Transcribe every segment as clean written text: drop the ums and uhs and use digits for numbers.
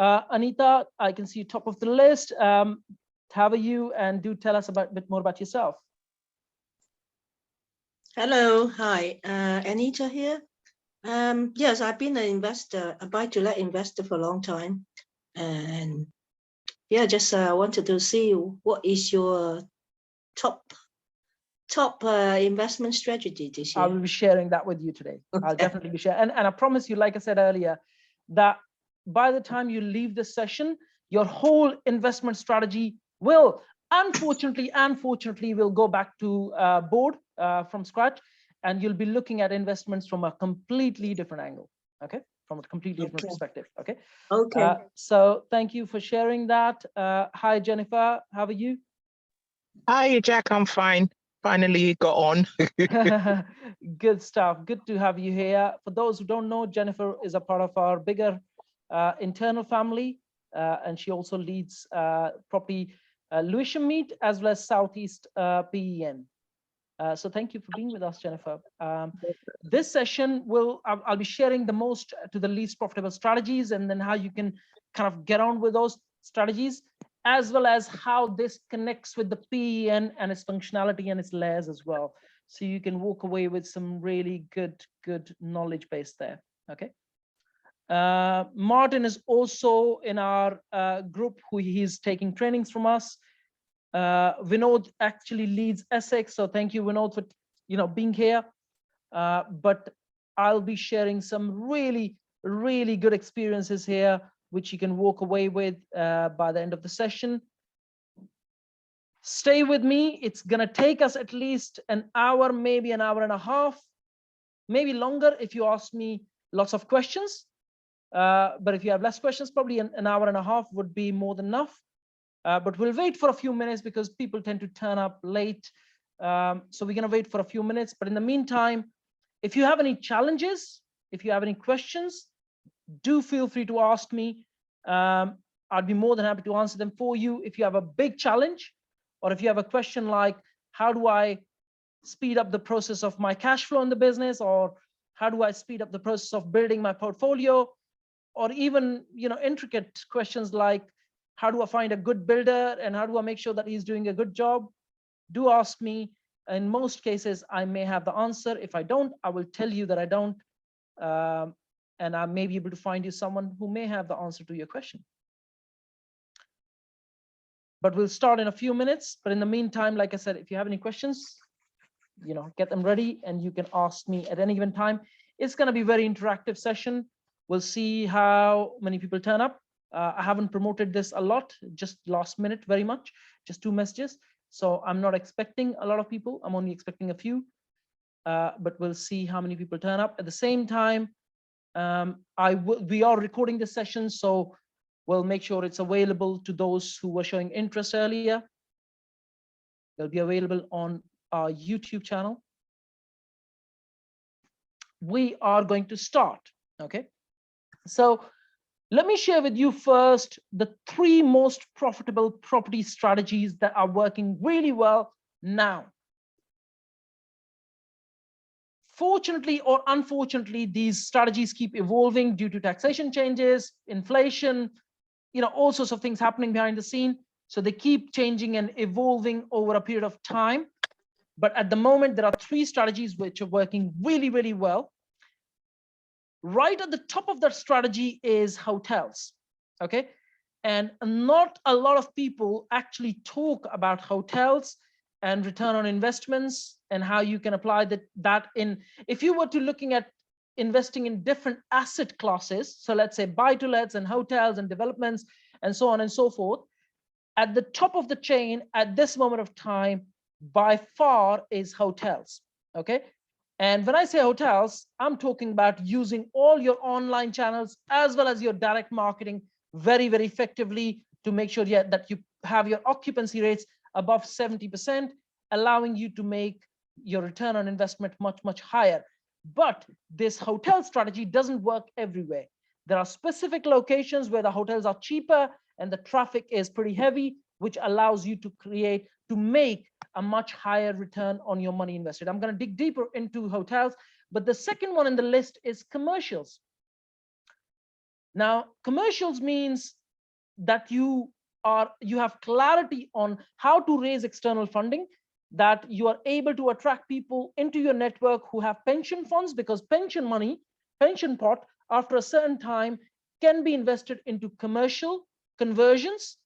Anita, I can see you top of the list. How are you? And do tell us a bit more about yourself. Hello, hi, Anita here. Yes, I've been an investor, a buy-to-let investor for a long time, and yeah, just wanted to see what is your top investment strategy this year. I will be sharing that with you today. Okay. I'll definitely be sharing, and I promise you, like I said earlier, that by the time you leave this session, your whole investment strategy will, unfortunately, will go back to board from scratch, and you'll be looking at investments from a completely different angle. Okay, from a completely different perspective. Okay. Okay. So thank you for sharing that. Hi, Jennifer. How are you? Hi, Jack. I'm fine. Finally got on. Good stuff. Good to have you here. For those who don't know, Jennifer is a part of our bigger internal family, and she also leads property Lewisham Meet as well as Southeast PEN. So thank you for being with us, Jennifer. This session I'll be sharing the most to the least profitable strategies, and then how you can kind of get on with those strategies, as well as how this connects with the PEN and its functionality and its layers as well. So you can walk away with some really good knowledge base there. Okay. Martin is also in our group, who he's taking trainings from us. Vinod actually leads Essex, so thank you, Vinod, for being here. But I'll be sharing some really good experiences here, which you can walk away with by the end of the session. Stay with me. It's gonna take us at least an hour, maybe an hour and a half, maybe longer if you ask me lots of questions. But if you have less questions, probably an hour and a half would be more than enough. But we'll wait for a few minutes because people tend to turn up late. So we're gonna wait for a few minutes. But in the meantime, if you have any challenges, if you have any questions, do feel free to ask me. I'd be more than happy to answer them for you. If you have a big challenge, or if you have a question like, how do I speed up the process of my cash flow in the business, or how do I speed up the process of building my portfolio, or even intricate questions like, how do I find a good builder and how do I make sure that he's doing a good job, do ask me. In most cases, I may have the answer. If I don't, I will tell you that I don't. And I may be able to find you someone who may have the answer to your question. But we'll start in a few minutes. But in the meantime, like I said, if you have any questions, get them ready and you can ask me at any given time. It's going to be a very interactive session. We'll see how many people turn up. I haven't promoted this a lot, just last minute, very much, just 2 messages. So I'm not expecting a lot of people. I'm only expecting a few, but we'll see how many people turn up. At the same time, we are recording this session, so we'll make sure it's available to those who were showing interest earlier. They'll be available on our YouTube channel. We are going to start, okay? So let me share with you first the 3 most profitable property strategies that are working really well now. Fortunately or unfortunately, these strategies keep evolving due to taxation changes, inflation, all sorts of things happening behind the scene. So they keep changing and evolving over a period of time. But at the moment, there are 3 strategies which are working really well. Right at the top of that strategy is hotels, okay? And not a lot of people actually talk about hotels and return on investments and how you can apply that in. If you were to looking at investing in different asset classes, so let's say buy-to-lets and hotels and developments and so on and so forth, at the top of the chain at this moment of time, by far is hotels, okay? And when I say hotels, I'm talking about using all your online channels as well as your direct marketing very effectively to make sure that you have your occupancy rates above 70%, allowing you to make your return on investment much higher. But this hotel strategy doesn't work everywhere. There are specific locations where the hotels are cheaper and the traffic is pretty heavy, which allows you to make a much higher return on your money invested. I'm going to dig deeper into hotels, but the second one in the list is commercials. Now, commercials means that you have clarity on how to raise external funding, that you are able to attract people into your network who have pension funds, because pension money, pension pot, after a certain time can be invested into commercial conversions.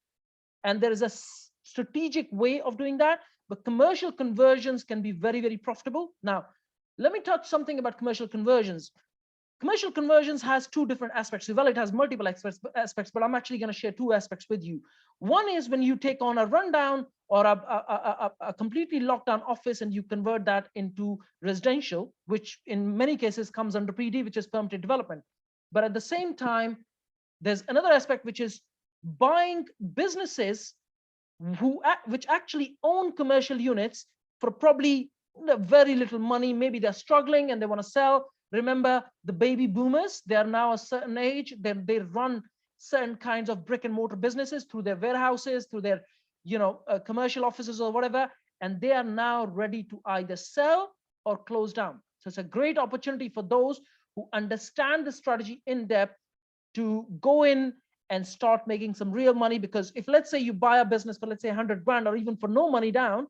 And there is a strategic way of doing that, but commercial conversions can be very, very profitable. Now, let me touch something about commercial conversions. Commercial conversions has two different aspects. Well, it has multiple aspects, but I'm actually going to share two aspects with you. One is when you take on a rundown or a completely locked down office and you convert that into residential, which in many cases comes under PD, which is permitted development. But at the same time, there's another aspect, which is buying businesses which actually own commercial units for probably very little money. Maybe they're struggling and they want to sell. Remember, the baby boomers, they are now a certain age, they run certain kinds of brick and mortar businesses through their warehouses, through their commercial offices or whatever, and they are now ready to either sell or close down. So it's a great opportunity for those who understand the strategy in depth to go in and start making some real money. Because if, let's say, you buy a business for, let's say, 100 grand or even for no money down,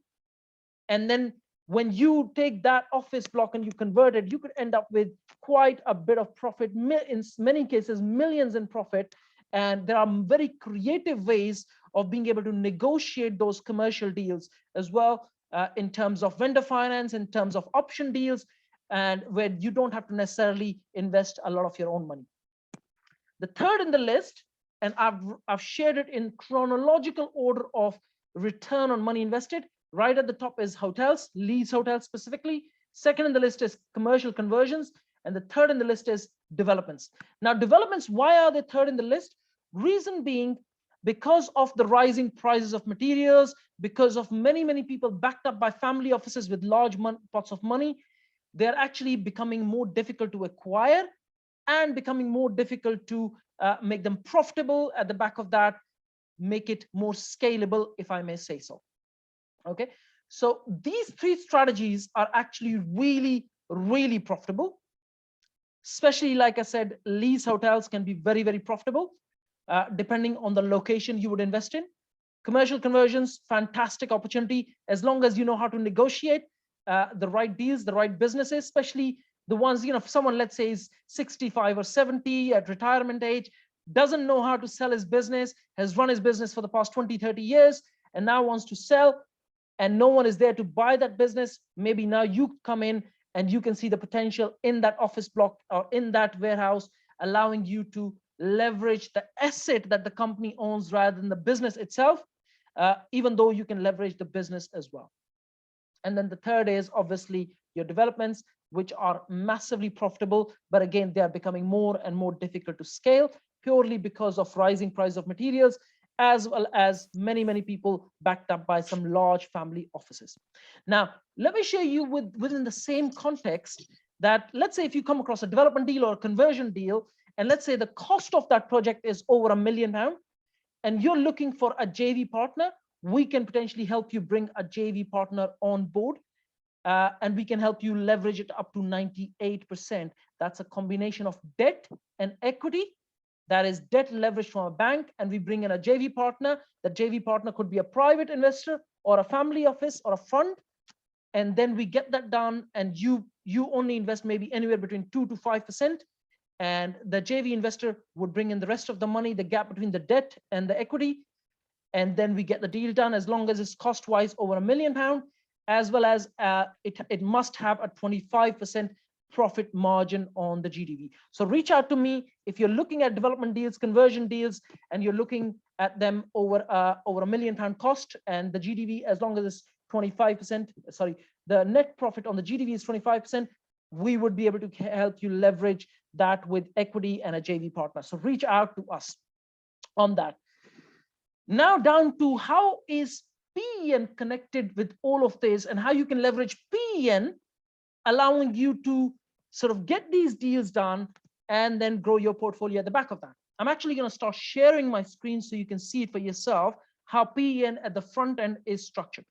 and then when you take that office block and you convert it, you could end up with quite a bit of profit, in many cases millions in profit. And there are very creative ways of being able to negotiate those commercial deals as well, in terms of vendor finance, in terms of option deals, and where you don't have to necessarily invest a lot of your own money. The third in the list, and I've shared it in chronological order of return on money invested. Right at the top is hotels, lease hotels specifically. Second in the list is commercial conversions. And the third in the list is developments. Now, developments, why are they third in the list? Reason being, because of the rising prices of materials, because of many people backed up by family offices with large pots of money, they're actually becoming more difficult to acquire and becoming more difficult to make them profitable. At the back of that, make it more scalable, if I may say so. Okay, so these three strategies are actually really profitable. Especially, like I said, lease hotels can be very profitable, depending on the location you would invest in. Commercial conversions, fantastic opportunity, as long as you know how to negotiate the right deals, the right businesses, especially the ones, if someone, let's say, is 65 or 70 at retirement age, doesn't know how to sell his business, has run his business for the past 20-30 years, and now wants to sell, and no one is there to buy that business. Maybe now you come in and you can see the potential in that office block or in that warehouse, allowing you to leverage the asset that the company owns rather than the business itself, even though you can leverage the business as well. And then the third is obviously your developments, which are massively profitable, but again, they are becoming more and more difficult to scale, purely because of rising price of materials, as well as many people backed up by some large family offices. Now, let me show you within the same context that, let's say, if you come across a development deal or a conversion deal, and let's say the cost of that project is over £1 million, and you're looking for a JV partner, we can potentially help you bring a JV partner on board, and we can help you leverage it up to 98%. That's a combination of debt and equity. That is debt leverage from a bank, and we bring in a JV partner. That JV partner could be a private investor or a family office or a fund. And then we get that done, and you only invest maybe anywhere between 2 to 5%. And the JV investor would bring in the rest of the money, the gap between the debt and the equity. And then we get the deal done, as long as it's cost-wise over £1 million, as well as it must have a 25% profit margin on the GDV. So reach out to me if you're looking at development deals, conversion deals, and you're looking at them over £1 million cost, and the GDV, as long as it's 25%, sorry, the net profit on the GDV is 25%, we would be able to help you leverage that with equity and a JV partner. So reach out to us on that. Now down to how is PEN connected with all of this, and how you can leverage PEN, allowing you to sort of get these deals done and then grow your portfolio at the back of that. I'm actually going to start sharing my screen so you can see it for yourself, how PEN at the front end is structured.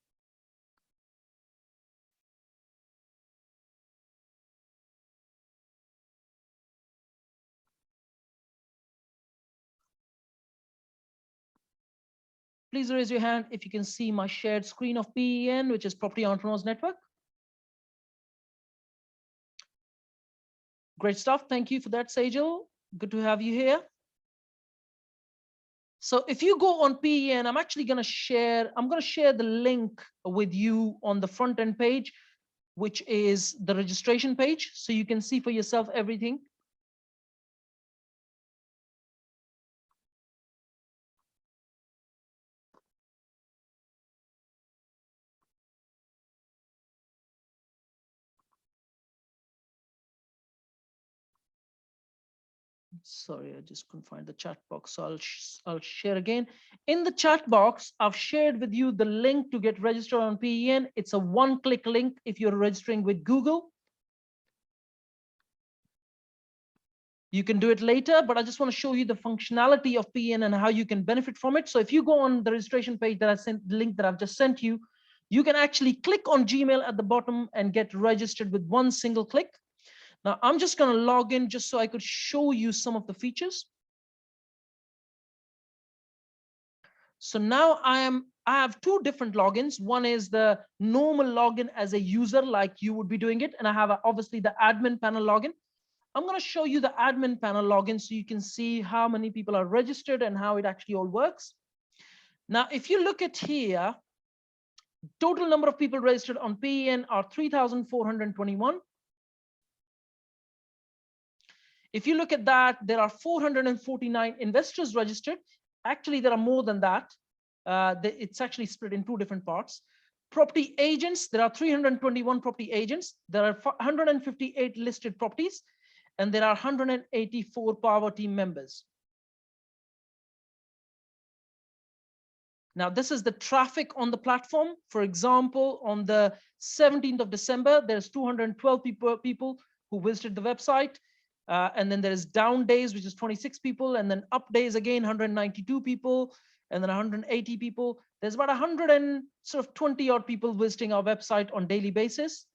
Please raise your hand if you can see my shared screen of PEN, which is Property Entrepreneurs Network. Great stuff. Thank you for that, Sejal. Good to have you here. So if you go on PEN, I'm going to share the link with you on the front end page, which is the registration page. So you can see for yourself everything. Sorry, I just couldn't find the chat box. So I'll share again. In the chat box, I've shared with you the link to get registered on PEN. It's a one-click link if you're registering with Google. You can do it later, but I just want to show you the functionality of PEN and how you can benefit from it. So if you go on the registration page that I sent, the link that I've just sent you, you can actually click on Gmail at the bottom and get registered with one single click. Now I'm just going to log in just so I could show you some of the features. So now I have two different logins. One is the normal login as a user, like you would be doing it. And I have obviously the admin panel login. I'm going to show you the admin panel login so you can see how many people are registered and how it actually all works. Now, if you look at here, total number of people registered on PEN are 3,421. If you look at that, there are 449 investors registered. Actually, there are more than that. It's actually split in two different parts. Property agents, there are 321 property agents. There are 158 listed properties, and there are 184 power team members. Now, this is the traffic on the platform. For example, on the 17th of December, there's 212 people who visited the website. And then there is down days, which is 26 people, and then up days again, 192 people, and then 180 people. There's about 120 odd people visiting our website on daily basis.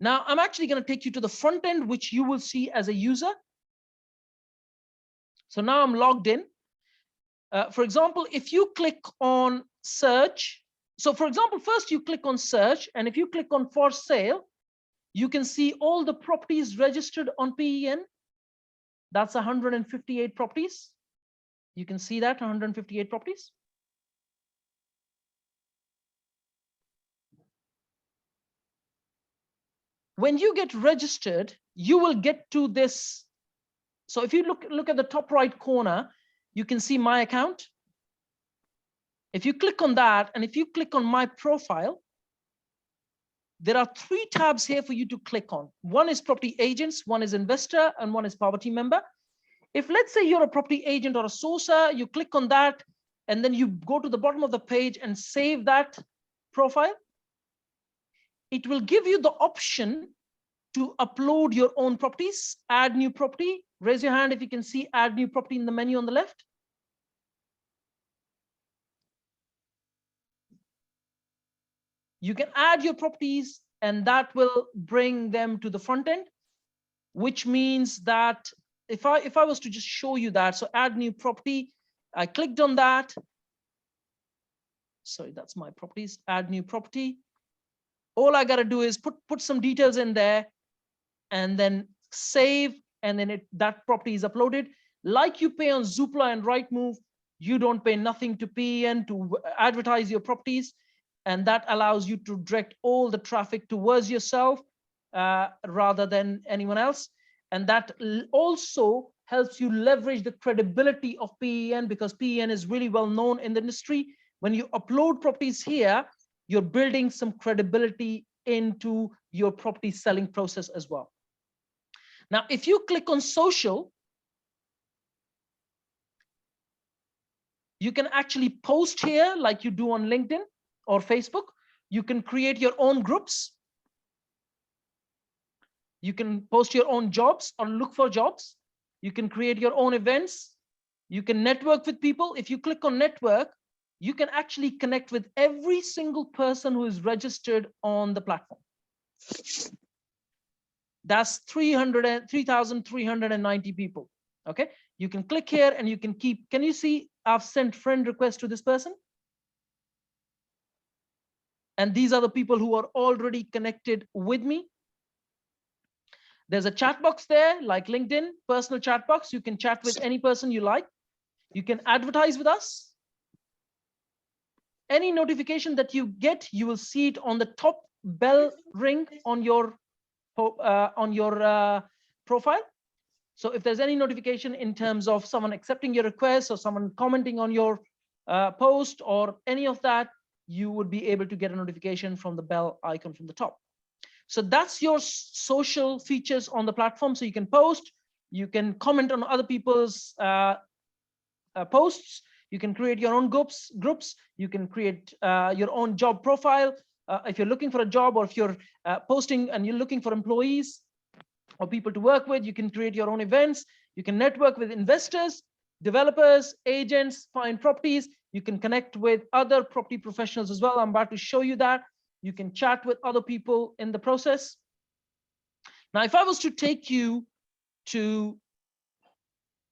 Now, I'm actually going to take you to the front end, which you will see as a user. So now I'm logged in. For example, if you click on search, so for example, first you click on search, and if you click on for sale, you can see all the properties registered on PEN. That's 158 properties. You can see that 158 properties. When you get registered, you will get to this. So if you look at the top right corner, you can see my account. If you click on that, and if you click on my profile, there are three tabs here for you to click on. One is property agents, one is investor, and one is power team member. If let's say you're a property agent or a sourcer, you click on that, and then you go to the bottom of the page and save that profile. It will give you the option to upload your own properties, add new property. Raise your hand if you can see add new property in the menu on the left. You can add your properties, and that will bring them to the front end, which means that if I was to just show you that, so add new property, I clicked on that. Sorry, that's my properties, add new property. All I got to do is put some details in there and then save, and then that property is uploaded. Like you pay on Zoopla and Rightmove, you don't pay nothing to PEN to advertise your properties. And that allows you to direct all the traffic towards yourself rather than anyone else. And that also helps you leverage the credibility of PEN, because PEN is really well known in the industry. When you upload properties here, you're building some credibility into your property selling process as well. Now, if you click on social, you can actually post here like you do on LinkedIn or Facebook. You can create your own groups. You can post your own jobs or look for jobs. You can create your own events. You can network with people. If you click on network, you can actually connect with every single person who is registered on the platform. That's 3,390 people. Okay, you can click here and you can keep, can you see I've sent friend requests to this person. And these are the people who are already connected with me. There's a chat box there, like LinkedIn, personal chat box. You can chat with any person you like. You can advertise with us. Any notification that you get, you will see it on the top bell ring on your profile. So if there's any notification in terms of someone accepting your request or someone commenting on your post or any of that, you would be able to get a notification from the bell icon from the top. So that's your social features on the platform. So you can post, you can comment on other people's posts, you can create your own groups, you can create your own job profile. If you're looking for a job, or if you're posting and you're looking for employees or people to work with, you can create your own events. You can network with investors, developers, agents, find properties. You can connect with other property professionals as well. I'm about to show you that. You can chat with other people in the process. Now, if I was to take you to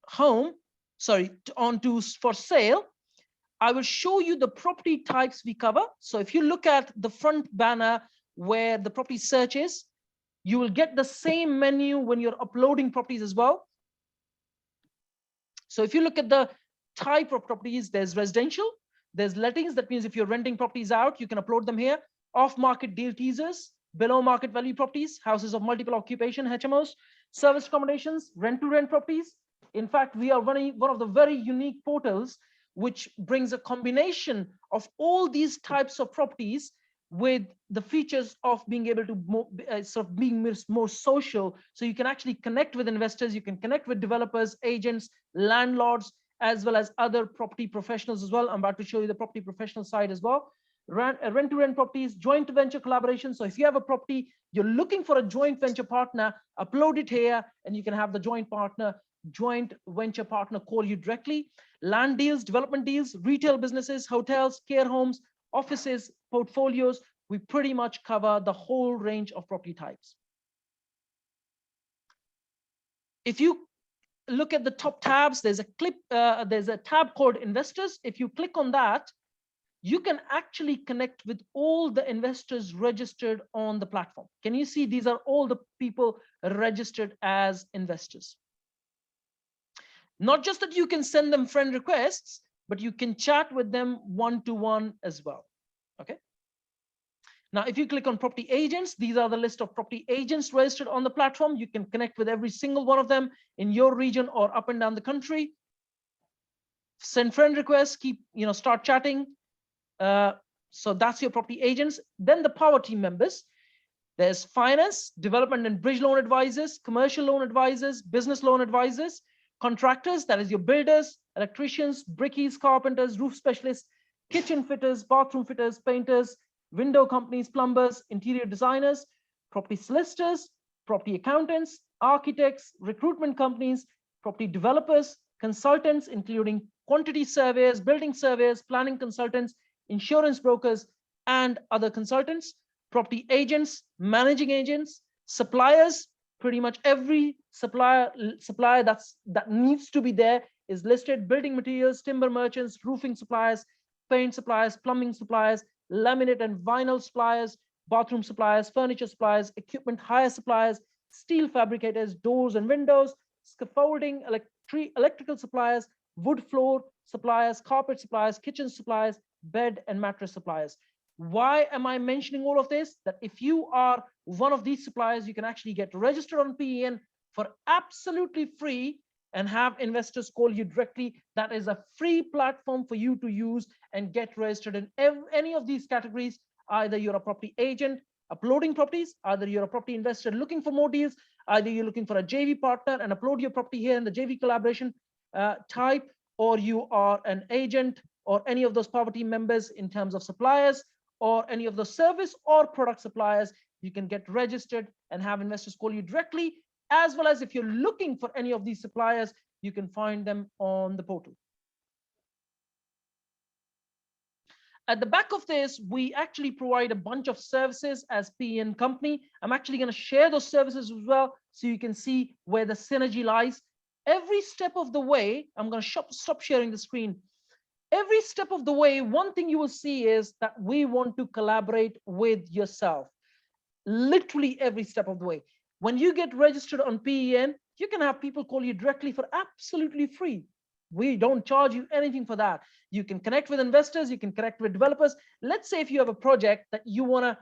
home, onto for sale, I will show you the property types we cover. So if you look at the front banner where the property search is, you will get the same menu when you're uploading properties as well. So if you look at the type of properties, there's residential, there's lettings. That means if you're renting properties out, you can upload them here. Off-market deal teasers, below market value properties, houses of multiple occupation, HMOs, service accommodations, rent-to-rent properties. In fact, we are running one of the very unique portals which brings a combination of all these types of properties with the features of being able to being more social. So you can actually connect with investors, you can connect with developers, agents, landlords, as well as other property professionals as well. I'm about to show you the property professional side as well. Rent-to-rent properties, joint venture collaboration. So if you have a property, you're looking for a joint venture partner, upload it here, and you can have the joint venture partner call you directly. Land deals, development deals, retail businesses, hotels, care homes, offices, portfolios. We pretty much cover the whole range of property types. If you look at the top tabs, there's a tab called investors. If you click on that, you can actually connect with all the investors registered on the platform. Can you see these are all the people registered as investors? Not just that you can send them friend requests, but you can chat with them one-to-one as well. Okay. Now, if you click on property agents, these are the list of property agents registered on the platform. You can connect with every single one of them in your region or up and down the country. Send friend requests, start chatting. So that's your property agents. Then the power team members. There's finance, development and bridge loan advisors, commercial loan advisors, business loan advisors, contractors, that is your builders, electricians, brickies, carpenters, roof specialists, kitchen fitters, bathroom fitters, painters, window companies, plumbers, interior designers, property solicitors, property accountants, architects, recruitment companies, property developers, consultants, including quantity surveyors, building surveyors, planning consultants, insurance brokers, and other consultants, property agents, managing agents, suppliers. Pretty much every supplier that needs to be there is listed. Building materials, timber merchants, roofing suppliers, paint suppliers, plumbing suppliers, laminate and vinyl suppliers, bathroom suppliers, furniture suppliers, equipment hire suppliers, steel fabricators, doors and windows, scaffolding, electrical suppliers, wood floor suppliers, carpet suppliers, kitchen suppliers, bed and mattress suppliers. Why am I mentioning all of this? That if you are one of these suppliers, you can actually get registered on PEN for absolutely free and have investors call you directly. That is a free platform for you to use and get registered in any of these categories. Either you're a property agent uploading properties, either you're a property investor looking for more deals, either you're looking for a JV partner and upload your property here in the JV collaboration type, or you are an agent or any of those power team members in terms of suppliers, or any of the service or product suppliers. You can get registered and have investors call you directly, as well as if you're looking for any of these suppliers, you can find them on the portal. At the back of this, we actually provide a bunch of services as PEN company. I'm actually going to share those services as well, so you can see where the synergy lies. Every step of the way, I'm going to stop sharing the screen. every step of the way, one thing you will see is that we want to collaborate with yourself. Literally every step of the way. When you get registered on PEN, you can have people call you directly for absolutely free. We don't charge you anything for that. You can connect with investors, you can connect with developers. Let's say if you have a project that you want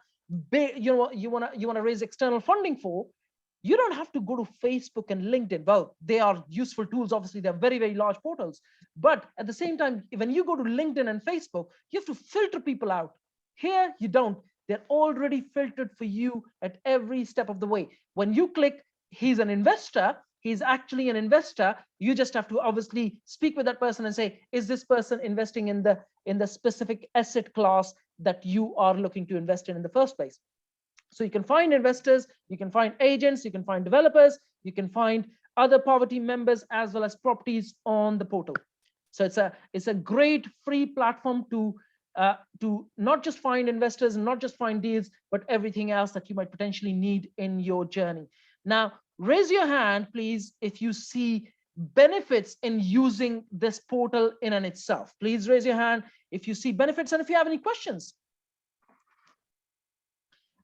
to raise external funding for, you don't have to go to Facebook and LinkedIn. Well, they are useful tools. Obviously, they're very, very large portals. But at the same time, when you go to LinkedIn and Facebook, you have to filter people out. Here, you don't. They're already filtered for you at every step of the way. When you click, he's an investor, he's actually an investor, you just have to obviously speak with that person and say, is this person investing in the specific asset class that you are looking to invest in the first place? So you can find investors, you can find agents, you can find developers, you can find other poverty members as well as properties on the portal. So it's a great free platform to not just find investors and not just find deals, but everything else that you might potentially need in your journey. Now, raise your hand, please, if you see benefits in using this portal in and itself. Please raise your hand if you see benefits and if you have any questions.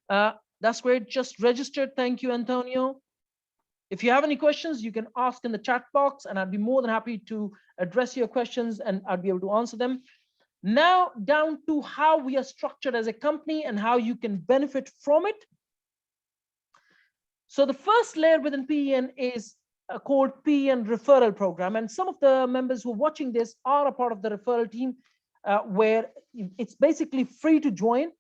That's great. Just registered. Thank you, Antonio. If you have any questions, you can ask in the chat box and I'd be more than happy to address your questions and I'd be able to answer them. Now down to how we are structured as a company and how you can benefit from it. So the first layer within PEN is called PEN referral program. And some of the members who are watching this are a part of the referral team where it's basically free to join.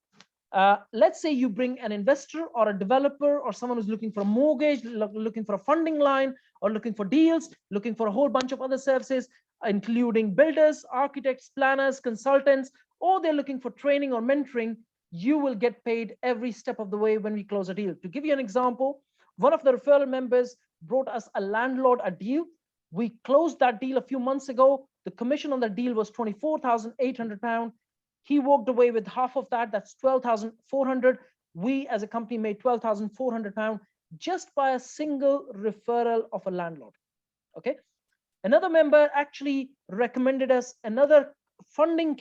Let's say you bring an investor or a developer or someone who's looking for a mortgage, looking for a funding line, or looking for deals, looking for a whole bunch of other services, including builders, architects, planners, consultants, or they're looking for training or mentoring. You will get paid every step of the way when we close a deal. To give you an example, one of the referral members brought us a landlord a deal. We closed that deal a few months ago. The commission on the deal was £24,800. He walked away with half of that. That's 12,400. We as a company made £12,400 just by a single referral of a landlord. Okay. Another member actually recommended us another funding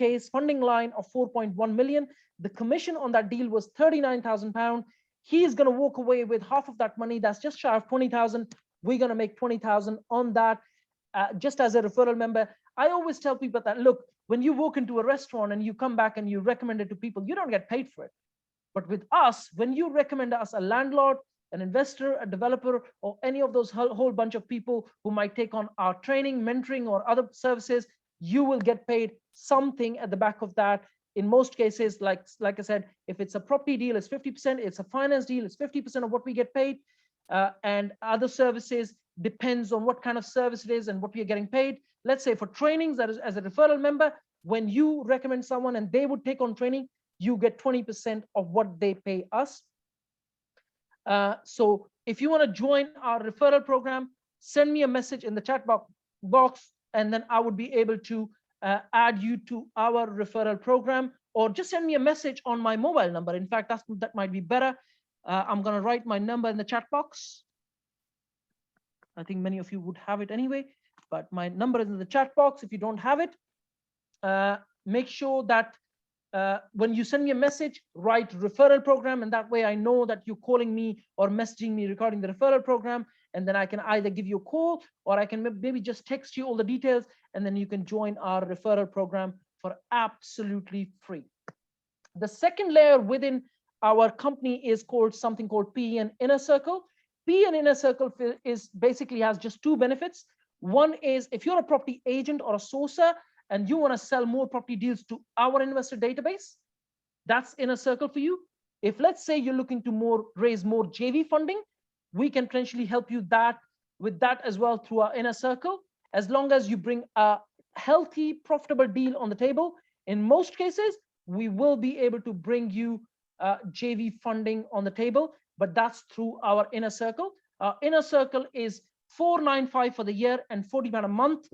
line of 4.1 million. The commission on that deal was £39,000. He's going to walk away with half of that money. That's just shy of 20,000. We're going to make 20,000 on that just as a referral member. I always tell people that, look, when you walk into a restaurant and you come back and you recommend it to people, you don't get paid for it. But with us, when you recommend us a landlord, an investor, a developer, or any of those whole bunch of people who might take on our training, mentoring, or other services, you will get paid something at the back of that. In most cases, like I said, if it's a property deal, it's 50%. It's a finance deal, it's 50% of what we get paid. And other services depends on what kind of service it is and what we are getting paid. Let's say for trainings, that is as a referral member, when you recommend someone and they would take on training, you get 20% of what they pay us. So if you want to join our referral program, send me a message in the chat box, and then I would be able to add you to our referral program, or just send me a message on my mobile number. In fact, that might be better. I'm going to write my number in the chat box. I think many of you would have it anyway, but my number is in the chat box. If you don't have it, make sure that when you send me a message, write referral program, and that way I know that you're calling me or messaging me regarding the referral program, and then I can either give you a call or I can maybe just text you all the details, and then you can join our referral program for absolutely free. The second layer within our company is something called PEN Inner Circle. PEN Inner Circle is basically has just two benefits. One is if you're a property agent or a sourcer and you want to sell more property deals to our investor database, that's Inner Circle for you. If let's say you're looking to raise more JV funding, we can potentially help you with that as well through our Inner Circle, as long as you bring a healthy, profitable deal on the table. In most cases, we will be able to bring you JV funding on the table, but that's through our Inner Circle. Our Inner Circle is $495 for the year and £40 a month.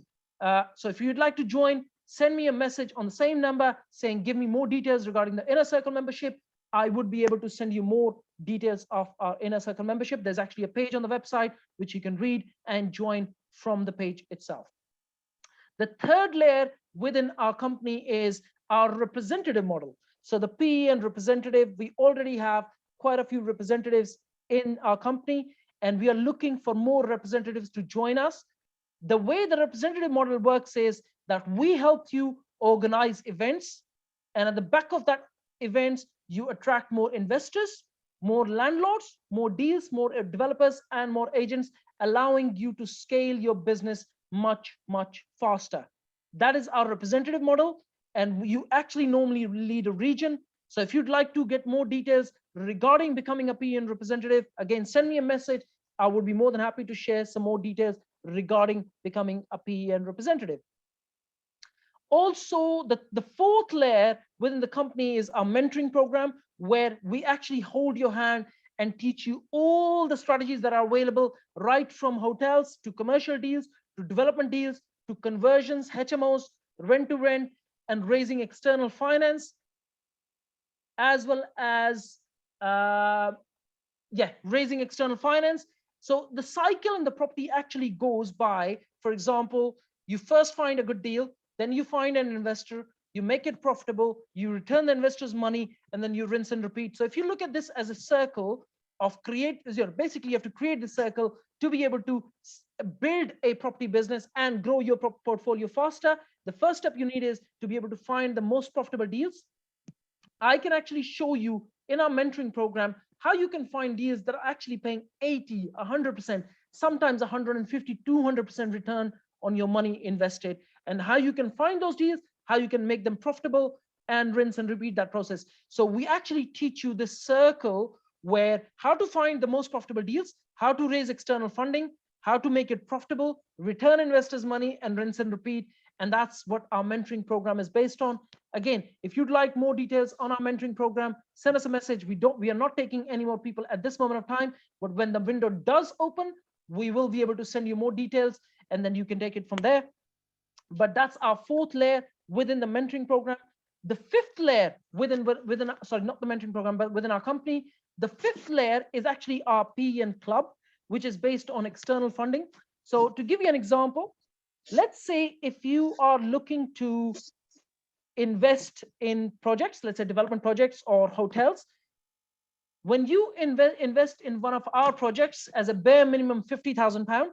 So if you'd like to join, send me a message on the same number saying, give me more details regarding the Inner Circle membership. I would be able to send you more details of our Inner Circle membership. There's actually a page on the website which you can read and join from the page itself. The third layer within our company is our representative model. So the PE and representative, we already have quite a few representatives in our company, and we are looking for more representatives to join us. The way the representative model works is that we help you organize events, and at the back of that events, you attract more investors, more landlords, more deals, more developers, and more agents, allowing you to scale your business much, much faster. That is our representative model, and you actually normally lead a region. So if you'd like to get more details regarding becoming a PE representative, again, send me a message. I would be more than happy to share some more details regarding becoming a PE representative. Also, the fourth layer within the company is our mentoring program, where we actually hold your hand and teach you all the strategies that are available, right from hotels to commercial deals, to development deals, to conversions, HMOs, rent to rent, and raising external finance, as well as raising external finance. So the cycle in the property actually goes by, for example, you first find a good deal, then you find an investor, you make it profitable, you return the investor's money, and then you rinse and repeat. So if you look at this as a circle of basically you have to create the circle to be able to build a property business and grow your portfolio faster. The first step you need is to be able to find the most profitable deals. I can actually show you in our mentoring program how you can find deals that are actually paying 80, 100%, sometimes 150, 200% return on your money invested, and how you can find those deals, how you can make them profitable, and rinse and repeat that process. So we actually teach you this circle where how to find the most profitable deals, how to raise external funding, how to make it profitable, return investors' money, and rinse and repeat. And that's what our mentoring program is based on. Again, if you'd like more details on our mentoring program, send us a message. We are not taking any more people at this moment of time, but when the window does open, we will be able to send you more details, and then you can take it from there. But that's our fourth layer within the mentoring program. The fifth layer within sorry, not the mentoring program, but within our company, the fifth layer is actually our PE club, which is based on external funding. So to give you an example, let's say if you are looking to invest in projects, let's say development projects or hotels, when you invest in one of our projects as a bare minimum £50,000,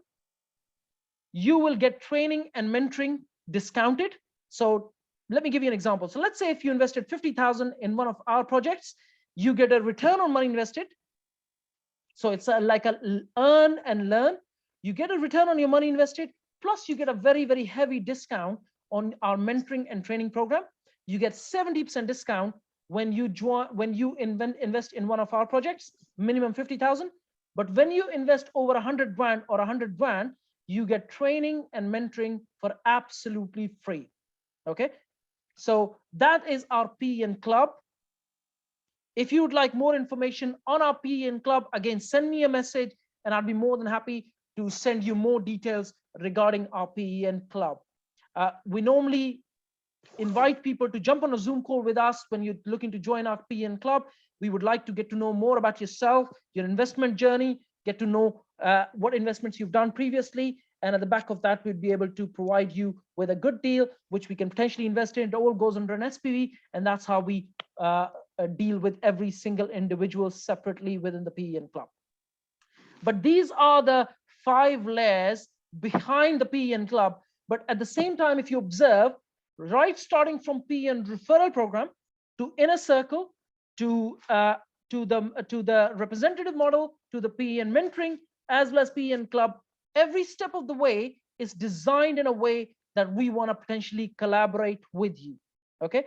you will get training and mentoring discounted. So let me give you an example. So let's say if you invested 50,000 in one of our projects, you get a return on money invested. So it's like a earn and learn. You get a return on your money invested, plus you get a very, very heavy discount on our mentoring and training program. You get 70% discount when you invest in one of our projects, minimum 50,000. But when you invest over 100 grand or 100 grand, you get training and mentoring for absolutely free. Okay, so that is our PE club. If you would like more information on our PE club, again, send me a message and I'll be more than happy to send you more details regarding our PE club. We normally invite people to jump on a Zoom call with us when you're looking to join our PE club. We would like to get to know more about yourself, your investment journey, get to know what investments you've done previously. And at the back of that, we'd be able to provide you with a good deal, which we can potentially invest in. It all goes under an SPV. And that's how we deal with every single individual separately within the PE club. But these are the 5 layers behind the PE club. But at the same time, if you observe, right, starting from PE referral program to inner circle, to the representative model, to the PE mentoring, as well as PE club, every step of the way is designed in a way that we want to potentially collaborate with you. Okay,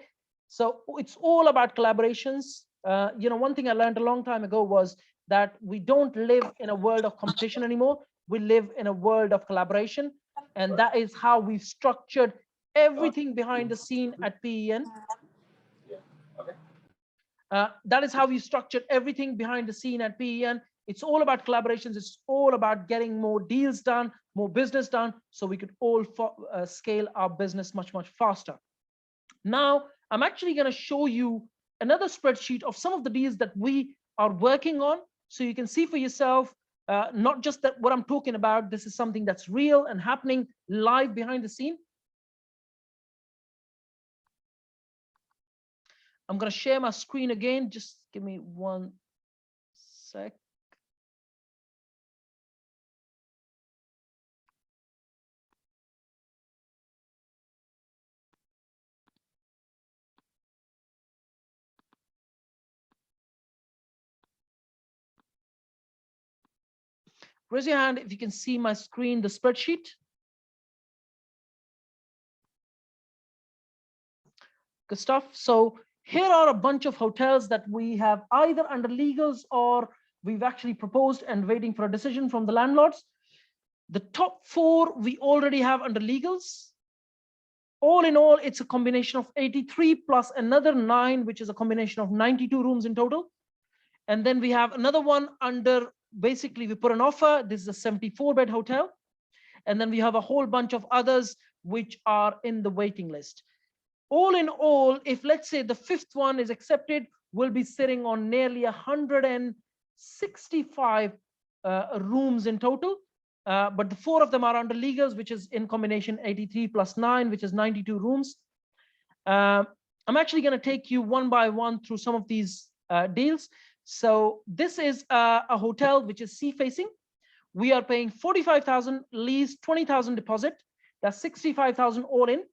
so it's all about collaborations. One thing I learned a long time ago was that we don't live in a world of competition anymore. We live in a world of collaboration, and that is how we've structured everything behind the scene at PEN. That is how we structured everything behind the scene at PEN. It's all about collaborations. It's all about getting more deals done, more business done, so we could all scale our business much, much faster. Now, I'm actually going to show you another spreadsheet of some of the deals that we are working on, so you can see for yourself, not just that what I'm talking about, this is something that's real and happening live behind the scene. I'm going to share my screen again. Just give me 1 sec. Raise your hand if you can see my screen, the spreadsheet. Good stuff. So here are a bunch of hotels that we have either under legals or we've actually proposed and waiting for a decision from the landlords. The top 4 we already have under legals. All in all, it's a combination of 83 plus another 9, which is a combination of 92 rooms in total. And then we have another one under, basically we put an offer. This is a 74-bed hotel. And then we have a whole bunch of others which are in the waiting list. All in all, if let's say the 5th one is accepted, we'll be sitting on nearly 165 rooms in total. But the 4 of them are under legals, which is in combination 83 plus 9, which is 92 rooms. I'm actually going to take you one by one through some of these deals. So this is a hotel which is sea facing. We are paying 45,000 lease, 20,000 deposit. That's 65,000 all in.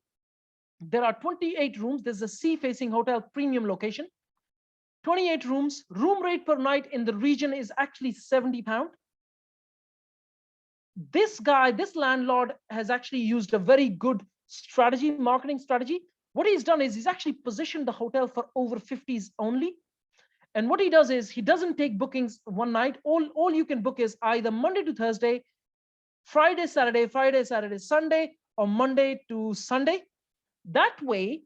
There are 28 rooms. This is a sea facing hotel, premium location. 28 rooms. Room rate per night in the region is actually £70. This guy, this landlord has actually used a very good strategy, marketing strategy. What he's done is he's actually positioned the hotel for over 50s only. And what he does is he doesn't take bookings one night. All you can book is either Monday to Thursday, Friday, Saturday, Sunday, or Monday to Sunday. That way,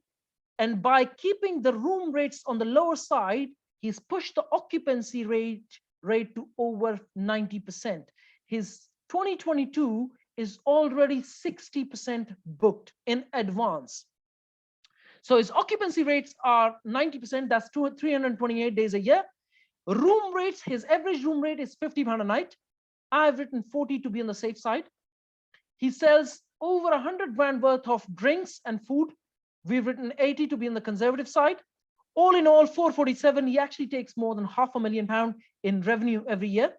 and by keeping the room rates on the lower side, he's pushed the occupancy rate to over 90%. His 2022 is already 60% booked in advance. So his occupancy rates are 90%. That's 328 days a year. Room rates, his average room rate is £50 a night. I've written 40 to be on the safe side. He sells over 100 grand worth of drinks and food. We've written 80 to be on the conservative side. All in all, 447, he actually takes more than £500,000 in revenue every year.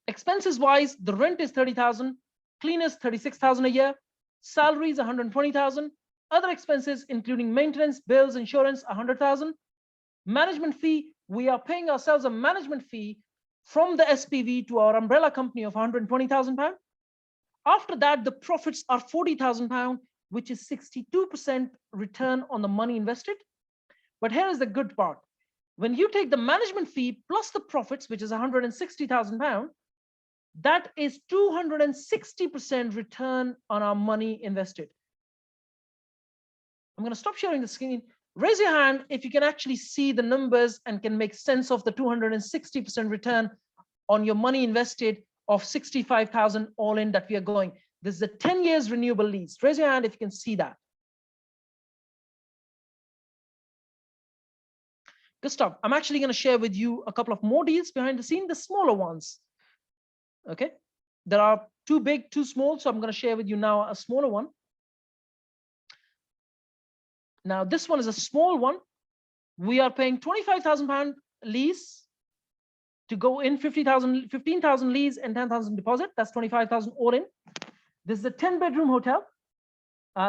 Expenses wise, the rent is 30,000, cleaners 36,000 a year, salaries 120,000, other expenses including maintenance, bills, insurance 100,000. Management fee, we are paying ourselves a management fee from the SPV to our umbrella company of £120,000. After that, the profits are £40,000, which is 62% return on the money invested. But here is the good part. When you take the management fee plus the profits, which is £160,000, that is 260% return on our money invested. I'm going to stop sharing the screen. Raise your hand if you can actually see the numbers and can make sense of the 260% return on your money invested of 65,000 all in that we are going. This is a 10 years renewable lease. Raise your hand if you can see that. Good stuff. I'm actually going to share with you a couple of more deals behind the scene, the smaller ones. Okay. There are 2 big, 2 small. So I'm going to share with you now a smaller one. Now, this one is a small one. We are paying £25,000 lease to go in, 15,000 lease and 10,000 deposit. That's 25,000 all in. This is a 10-bedroom hotel.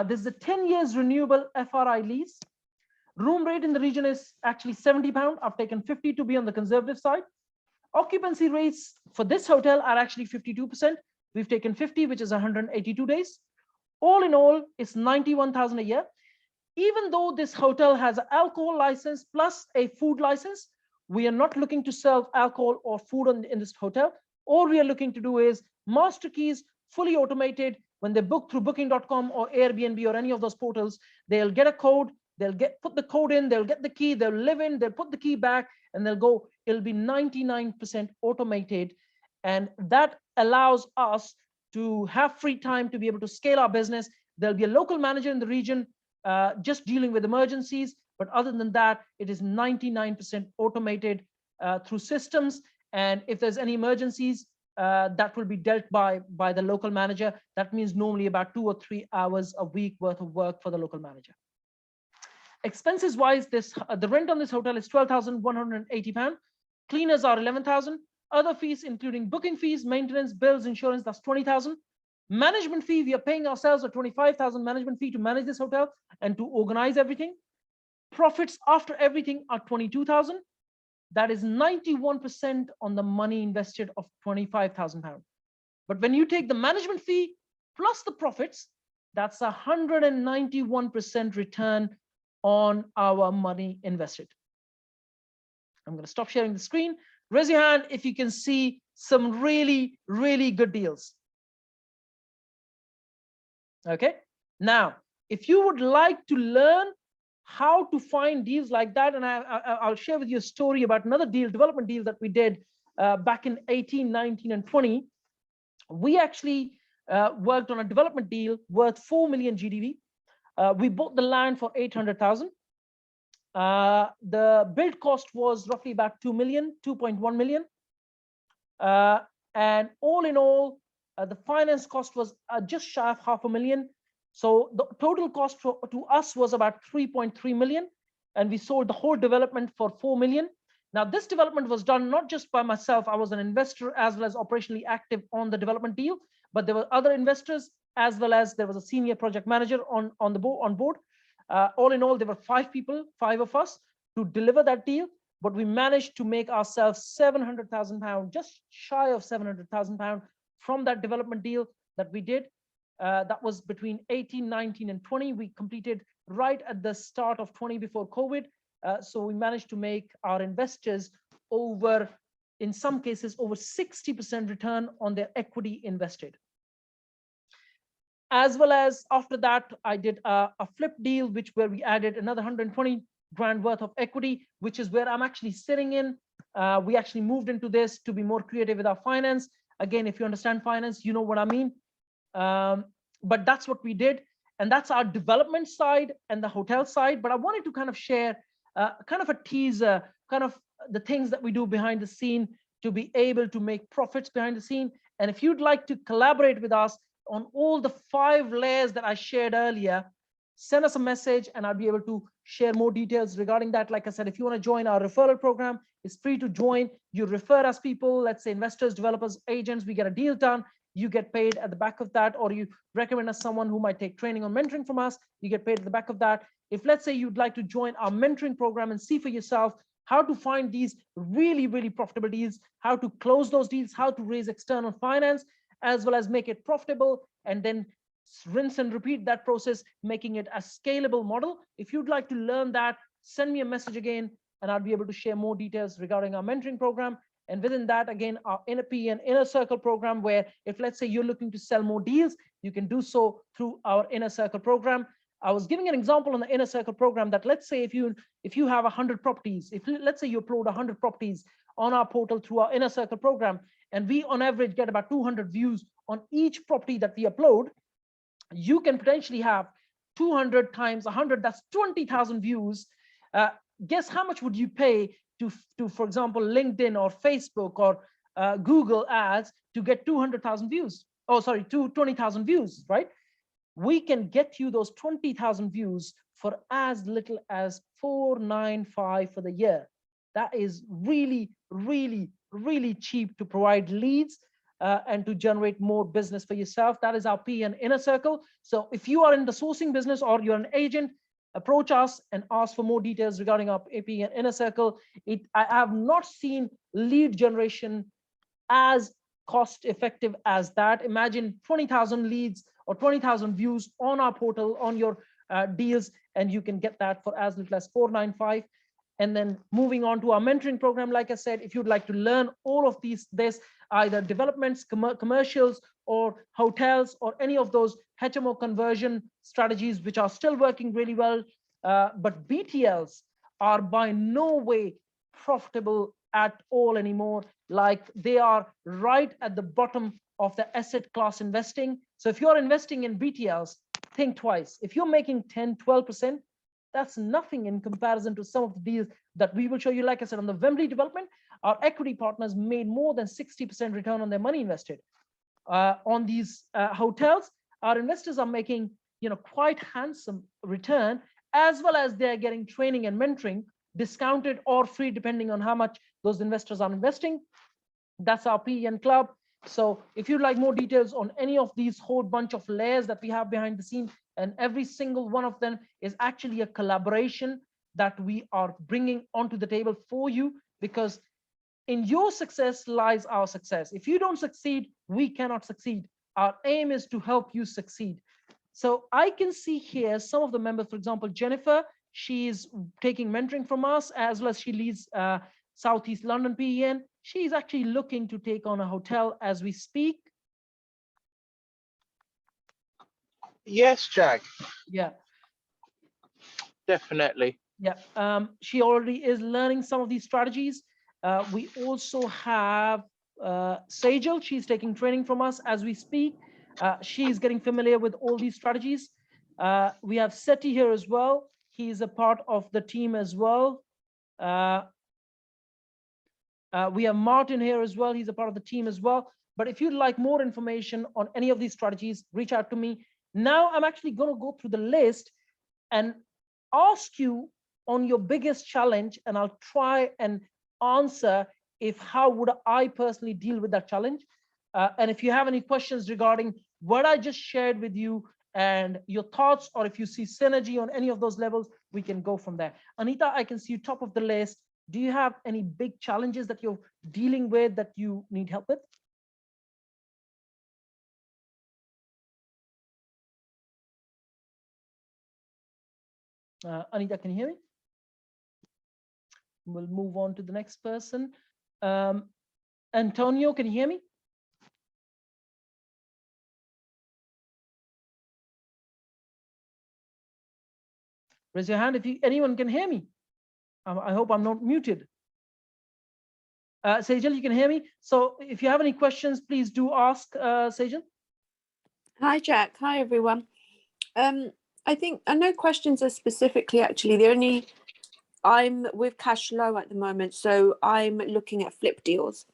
This is a 10 years renewable FRI lease. Room rate in the region is actually £70. I've taken 50 to be on the conservative side. Occupancy rates for this hotel are actually 52%. We've taken 50, which is 182 days. All in all, it's 91,000 a year. Even though this hotel has an alcohol license plus a food license, we are not looking to serve alcohol or food in this hotel. All we are looking to do is master keys, fully automated. When they book through booking.com or Airbnb or any of those portals, they'll get a code, they'll put the code in, they'll get the key, they'll live in, they'll put the key back, and they'll go. It'll be 99% automated. And that allows us to have free time to be able to scale our business. There'll be a local manager in the region just dealing with emergencies. But other than that, it is 99% automated through systems. And if there's any emergencies, that will be dealt by the local manager. That means normally about 2 or 3 hours a week worth of work for the local manager. Expenses wise, the rent on this hotel is £12,180. Cleaners are 11,000. Other fees, including booking fees, maintenance, bills, insurance, that's 20,000. Management fee, we are paying ourselves a 25,000 management fee to manage this hotel and to organize everything. Profits after everything are 22,000. That is 91% on the money invested of £25,000. But when you take the management fee plus the profits, that's 191% return on our money invested. I'm going to stop sharing the screen. Raise your hand if you can see some really, really good deals. Okay. Now, if you would like to learn how to find deals like that, and I'll share with you a story about another development deal that we did back in 18, 19, and 20. We actually worked on a development deal worth 4 million GDV. We bought the land for 800,000. The build cost was roughly about 2 million, 2.1 million. And all in all, the finance cost was just shy of $500,000. So the total cost to us was about 3.3 million. And we sold the whole development for 4 million. Now, this development was done not just by myself. I was an investor as well as operationally active on the development deal, but there were other investors as well as there was a senior project manager on board. All in all, there were 5 people, 5 of us, to deliver that deal. But we managed to make ourselves £700,000, just shy of £700,000 from that development deal that we did. That was between 18, 19, and 20. We completed right at the start of 20 before COVID. So we managed to make our investors over, in some cases, over 60% return on their equity invested. As well as after that, I did a flip deal, where we added another 120 grand worth of equity, which is where I'm actually sitting in. We actually moved into this to be more creative with our finance. Again, if you understand finance, you know what I mean. But that's what we did. And that's our development side and the hotel side. But I wanted to kind of share kind of a teaser, kind of the things that we do behind the scene to be able to make profits behind the scene. And if you'd like to collaborate with us on all the 5 layers that I shared earlier, send us a message and I'll be able to share more details regarding that. Like I said, if you want to join our referral program, it's free to join. You refer us people, let's say investors, developers, agents, we get a deal done. You get paid at the back of that, or you recommend us someone who might take training or mentoring from us, you get paid at the back of that. If let's say you'd like to join our mentoring program and see for yourself how to find these really, really profitable deals, how to close those deals, how to raise external finance, as well as make it profitable, and then rinse and repeat that process, making it a scalable model. If you'd like to learn that, send me a message again, and I'll be able to share more details regarding our mentoring program. And within that, again, our Inner P and Inner Circle program, where if let's say you're looking to sell more deals, you can do so through our Inner Circle program. I was giving an example on the Inner Circle program that let's say if you have 100 properties, if let's say you upload 100 properties on our portal through our Inner Circle program, and we on average get about 200 views on each property that we upload, you can potentially have 200 times 100, that's 20,000 views. Guess how much would you pay to, for example, LinkedIn or Facebook or Google ads to get 200,000 views? Oh, sorry, 20,000 views, right? We can get you those 20,000 views for as little as $495 for the year. That is really, really, really cheap to provide leads and to generate more business for yourself. That is our P and Inner Circle. So if you are in the sourcing business or you're an agent, approach us and ask for more details regarding our AP and Inner Circle. I have not seen lead generation as cost effective as that. Imagine 20,000 leads or 20,000 views on our portal, on your deals, and you can get that for as little as $495. And then moving on to our mentoring program, like I said, if you'd like to learn all of this, either developments, commercials, or hotels, or any of those HMO conversion strategies, which are still working really well, but BTLs are by no way profitable at all anymore. Like they are right at the bottom of the asset class investing. So if you're investing in BTLs, think twice. If you're making 10, 12%, that's nothing in comparison to some of the deals that we will show you. Like I said, on the Wembley development, our equity partners made more than 60% return on their money invested. On these hotels, our investors are making quite handsome return, as well as they're getting training and mentoring, discounted or free, depending on how much those investors are investing. That's our PEN club. So if you'd like more details on any of these whole bunch of layers that we have behind the scene, and every single one of them is actually a collaboration that we are bringing onto the table for you, because in your success lies our success. If you don't succeed, we cannot succeed. Our aim is to help you succeed. So I can see here some of the members, for example, Jennifer, she is taking mentoring from us, as well as she leads Southeast London PEN. She's actually looking to take on a hotel as we speak. Yes, Jack. Yeah. Definitely. Yeah. She already is learning some of these strategies. We also have Sejal. She's taking training from us as we speak. She's getting familiar with all these strategies. We have Seti here as well. He's a part of the team as well. We have Martin here as well. He's a part of the team as well. But if you'd like more information on any of these strategies, reach out to me. Now I'm actually going to go through the list and ask you on your biggest challenge, and I'll try and answer how would I personally deal with that challenge. And if you have any questions regarding what I just shared with you and your thoughts, or if you see synergy on any of those levels, we can go from there. Anita, I can see you top of the list. Do you have any big challenges that you're dealing with that you need help with? Anita, can you hear me? We'll move on to the next person. Antonio, can you hear me? Raise your hand if anyone can hear me. I hope I'm not muted. Sejal, you can hear me. So if you have any questions, please do ask, Sejal. Hi, Jack. Hi, everyone. I think no questions are specifically actually. I'm with cash low at the moment, so I'm looking at flip deals.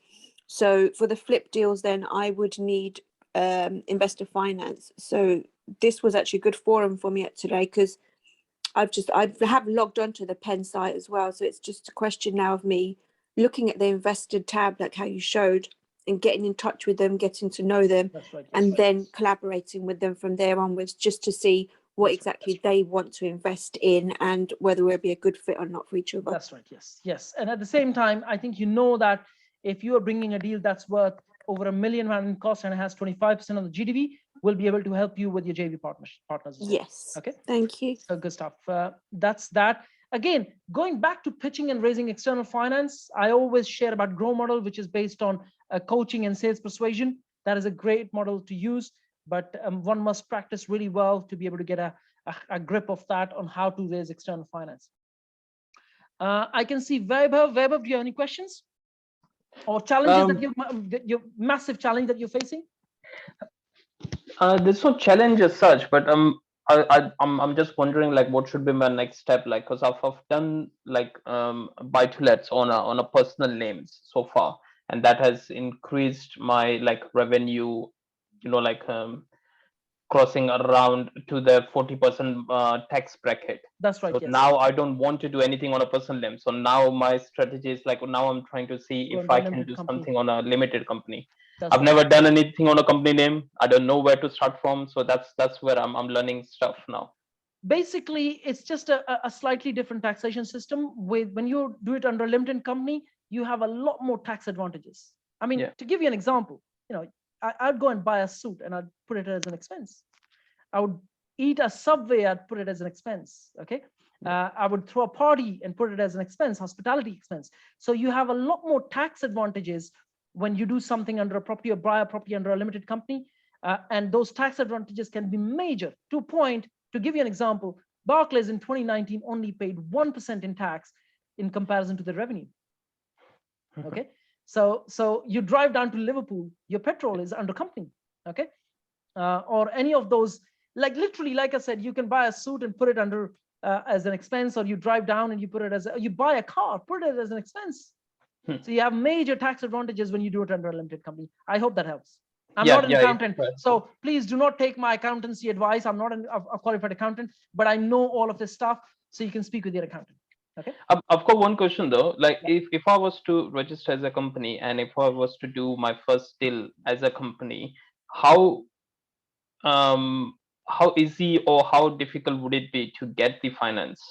So for the flip deals, then I would need investor finance. So this was actually a good forum for me today, because I have logged onto the Penn site as well. So it's just a question now of me looking at the invested tab, like how you showed, and getting in touch with them, getting to know them, and then collaborating with them from there onwards, just to see what exactly they want to invest in and whether we'll be a good fit or not for each other. That's right. Yes. Yes. And at the same time, I think you know that if you are bringing a deal that's worth over £1 million in cost and has 25% of the GDV, we'll be able to help you with your JV partners as well. Yes. Okay. Thank you. So good stuff. That's that. Again, going back to pitching and raising external finance, I always share about Grow model, which is based on coaching and sales persuasion. That is a great model to use, but one must practice really well to be able to get a grip of that on how to raise external finance. I can see Vaibhav. Vaibhav, do you have any questions or challenges that your massive challenge that you're facing? There's no challenge as such, but I'm just wondering, like, what should be my next step, like, because I've done like buy-to-lets on a personal names so far, and that has increased my like revenue, you know, like crossing around to the 40% tax bracket. That's right. So yes. now I don't want to do anything on a personal name. So now my strategy is like, now I'm trying to see if I can do something on a limited company. I've never done anything on a company name. I don't know where to start from. So that's where I'm learning stuff now. Basically, it's just a slightly different taxation system. When you do it under a limited company, you have a lot more tax advantages. I mean, to give you an example, you know, I'd go and buy a suit and I'd put it as an expense. I would eat a Subway, I'd put it as an expense. Okay. I would throw a party and put it as an expense, hospitality expense. So you have a lot more tax advantages when you do something under a property or buy a property under a limited company. And those tax advantages can be major. To give you an example, Barclays in 2019 only paid 1% in tax in comparison to the revenue. Okay. So you drive down to Liverpool, your petrol is under company. Okay. Or any of those, like literally, like I said, you can buy a suit and put it under as an expense, or you drive down and you put it as you buy a car, put it as an expense. So you have major tax advantages when you do it under a limited company. I hope that helps. I'm Yeah, not an yeah, accountant, right. so please do not take my accountancy advice. I'm not a qualified accountant, but I know all of this stuff, so you can speak with your accountant. Okay. I've got one question though. Like, if I was to register as a company and if I was to do my first deal as a company, how easy or how difficult would it be to get the finance?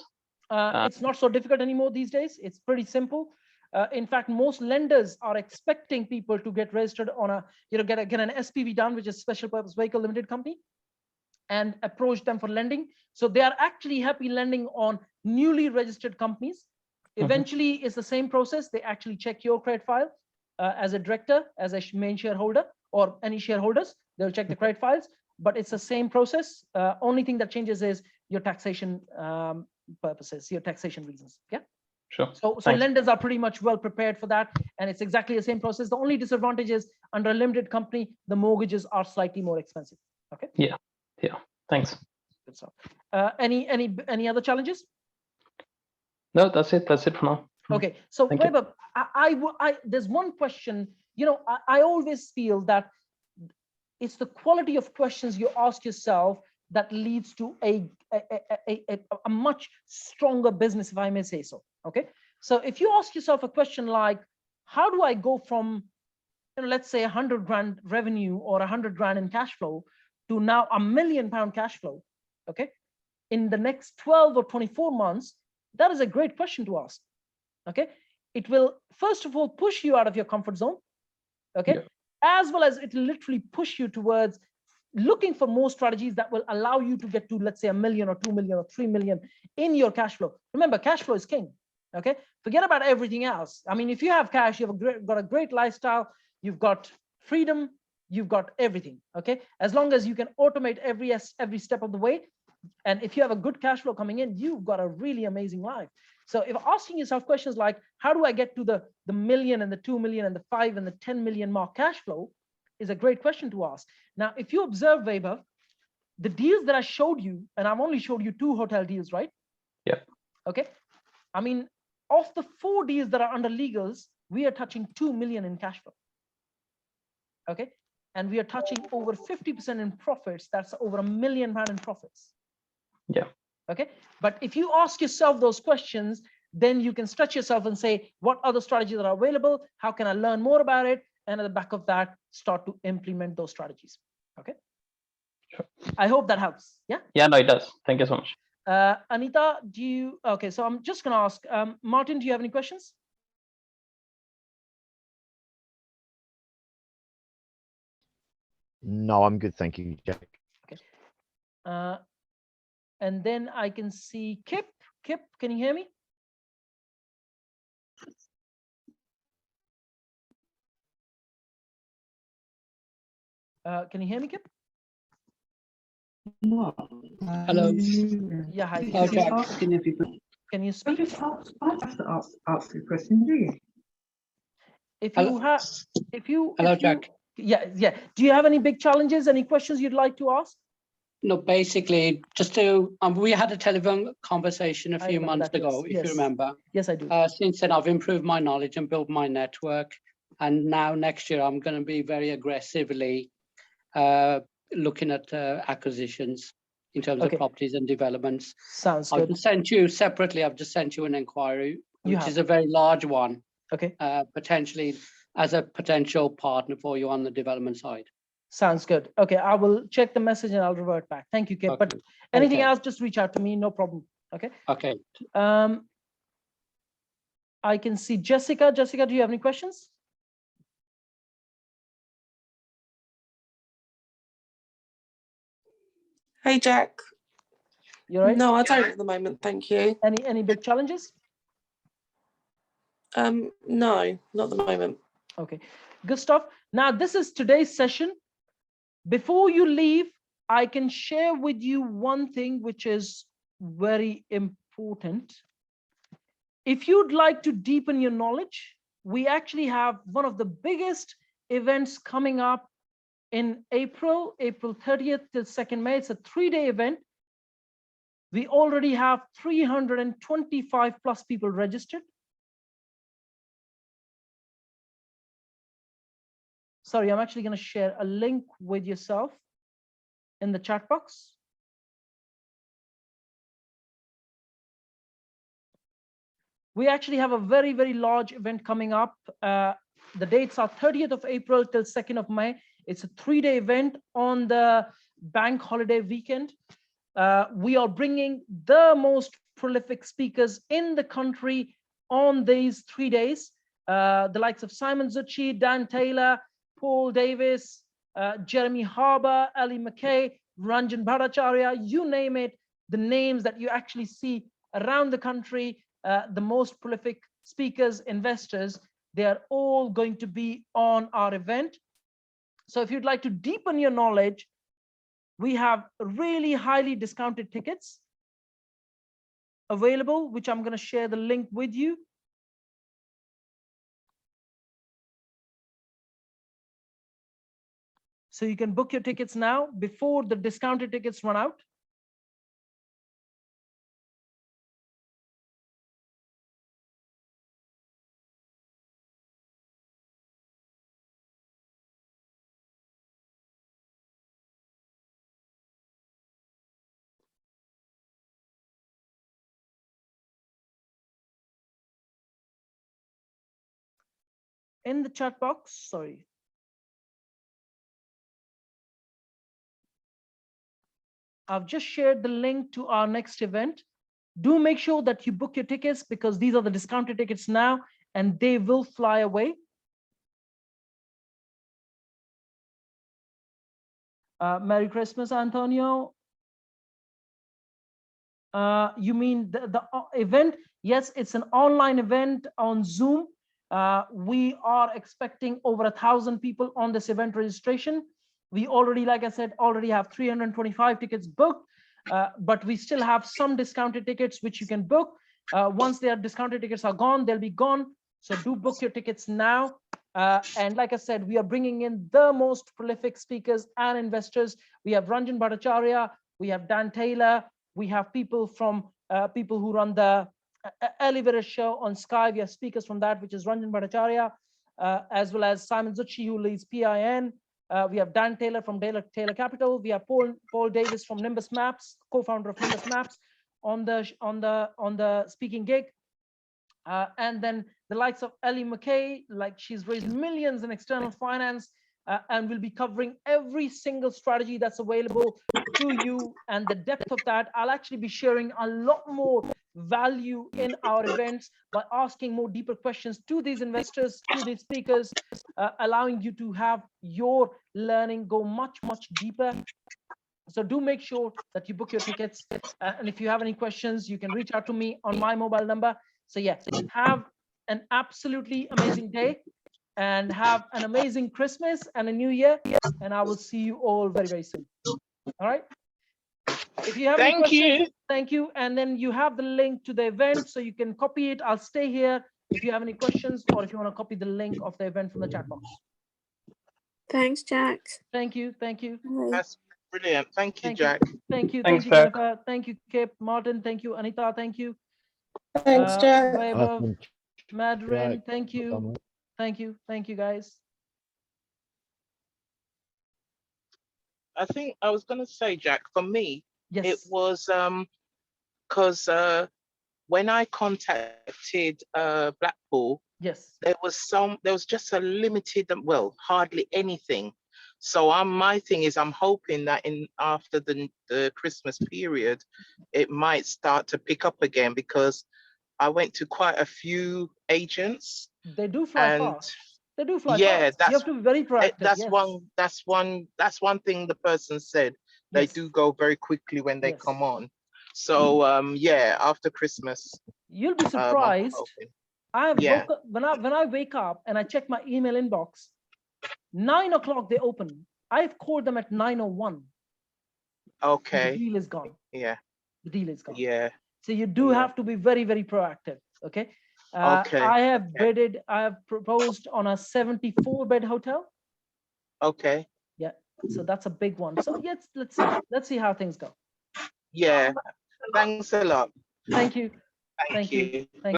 It's not so difficult anymore these days. It's pretty simple. In fact, most lenders are expecting people to get registered on a, get an SPV done, which is Special Purpose Vehicle Limited Company, and approach them for lending. So they are actually happy lending on newly registered companies. Eventually, it's the same process. They actually check your credit file as a director, as a main shareholder, or any shareholders. They'll check the credit files, but it's the same process. Only thing that changes is your taxation purposes, your taxation reasons. Yeah. Sure. So lenders are pretty much well prepared for that, and it's exactly the same process. The only disadvantage is under a limited company, the mortgages are slightly more expensive. Okay. Yeah. Thanks. Good stuff. Any other challenges? No, that's it. That's it for now. Okay. So Weber, there's one question. I always feel that it's the quality of questions you ask yourself that leads to a much stronger business, if I may say so. Okay. So if you ask yourself a question like, how do I go from, let's say 100 grand revenue or 100 grand in cash flow to now £1 million cash flow, okay, in the next 12 or 24 months, that is a great question to ask. Okay. It will, first of all, push you out of your comfort zone. Okay. As well as it will literally push you towards looking for more strategies that will allow you to get to, let's say, 1 million or 2 million or 3 million in your cash flow. Remember, cash flow is king. Okay. Forget about everything else. I mean, if you have cash, you've got a great lifestyle, you've got freedom, you've got everything. Okay. As long as you can automate every step of the way. And if you have a good cash flow coming in, you've got a really amazing life. So if asking yourself questions like, how do I get to the million and the 2 million and the 5 and the 10 million mark cash flow is a great question to ask. Now, if you observe, Weber, the deals that I showed you, and I've only showed you 2 hotel deals, right? Yeah. Okay. I mean, of the 4 deals that are under legals, we are touching 2 million in cash flow. Okay. And we are touching over 50% in profits. That's over £1 million in profits. Yeah. Okay. But if you ask yourself those questions, then you can stretch yourself and say, what other strategies are available? How can I learn more about it? And at the back of that, start to implement those strategies. Okay. Sure. I hope that helps. Yeah. Yeah, no, it does. Thank you so much. Anita, do you? Okay. So I'm just going to ask, Martin, do you have any questions? No, I'm good. Thank you, Jack. Okay. And then I can see Kip. Kip, can you hear me? Can you hear me, Kip? Hello. Yeah, hi. Hello, Jack. Can you speak? I have to ask a question, do you? Hello, Jack. Yeah. Do you have any big challenges? Any questions you'd like to ask? No, basically, just to we had a telephone conversation a few months ago, if you remember. Yes, I do. Since then, I've improved my knowledge and built my network, and now next year I'm going to be very aggressively looking at acquisitions in terms of properties and developments. Sounds good. I've just sent you separately. I've just sent you an inquiry, which is a very large one. Okay. Potentially as a potential partner for you on the development side. Sounds good. Okay, I will check the message and I'll revert back. Thank you, Kip. Okay. But anything else, just reach out to me. No problem. Okay. Okay. I can see Jessica. Jessica, do you have any questions? Hey, Jack. You all right? No, I don't at the moment, thank you. Any big challenges? No, not at the moment. Okay, good stuff. Now, this is today's session. Before you leave, I can share with you one thing which is very important. If you'd like to deepen your knowledge, we actually have one of the biggest events coming up in April 30th till 2nd May. It's a 3-day event. We already have 325 plus people registered. sorry, I'm actually going to share a link with yourself in the chat box. We actually have a very, very large event coming up. The dates are 30th of April till 2nd of May. It's a 3-day event on the bank holiday weekend. We are bringing the most prolific speakers in the country on these 3 days. The likes of Simon Zutshi, Dan Taylor, Paul Davis, Jeremy Harbour, Ali McKay, Ranjan Bhattacharya, you name it, the names that you actually see around the country, the most prolific speakers, investors, they are all going to be on our event. So if you'd like to deepen your knowledge, we have really highly discounted tickets available, which I'm going to share the link with you. So you can book your tickets now before the discounted tickets run out. In the chat box, sorry. I've just shared the link to our next event. Do make sure that you book your tickets because these are the discounted tickets now and they will fly away. Merry Christmas, Antonio. You mean the event? Yes, it's an online event on Zoom. We are expecting over 1,000 people on this event registration. We already, like I said, already have 325 tickets booked, but we still have some discounted tickets which you can book. Once their discounted tickets are gone, they'll be gone. So do book your tickets now. And like I said, we are bringing in the most prolific speakers and investors. We have Ranjan Bhattacharya, we have Dan Taylor, we have people from people who run the elevator show on Sky. We have speakers from that, which is Ranjan Bhattacharya, as well as Simon Zutshi, who leads PIN. We have Dan Taylor from Taylor Capital. We have Paul Davis from Nimbus Maps, co-founder of Nimbus Maps, on the speaking gig. And then the likes of Ali McKay, like she's raised millions in external finance, and will be covering every single strategy that's available to you. And the depth of that, I'll actually be sharing a lot more value in our events by asking more deeper questions to these investors, to these speakers, allowing you to have your learning go much, much deeper. So do make sure that you book your tickets. And if you have any questions, you can reach out to me on my mobile number. So yeah, have an absolutely amazing day and have an amazing Christmas and a new year. And I will see you all very, very soon. All right. If you have any questions, thank you. And then you have the link to the event, so you can copy it. I'll stay here if you have any questions or if you want to copy the link of the event from the chat box. Thanks, Jack. Thank you. Thank you. That's brilliant. Thank you, Jack. Thank you. Thanks, Thank you, Jack. Jennifer. Thank you, Kip, Martin. Thank you, Anita. Thank you. Thanks, Jack. Vaibhav, Madrin. Thank you. Thank you. Thank you, guys. I think I was going to say, Jack, for me, Yes. it was because when I contacted Blackpool, yes, there was just a limited, well, hardly anything. So my thing is, I'm hoping that after the Christmas period, it might start to pick up again, because I went to quite a few agents. they do fly fast. They do fly fast. You have to be very proactive. That's one thing the person said. They do go very quickly when they come on. So yeah, after Christmas, you'll be surprised. When I wake up and I check my email inbox, 9 o'clock they open. I've called them at 9:01. Okay. The deal is gone. Yeah. The deal is gone. Yeah. So you do have to be very, very proactive. Okay. I have proposed on a 74-bed hotel. Okay. Yeah. So that's a big one. So yes, let's see how things go. Yeah. Thanks a lot. Thank you. Thank you.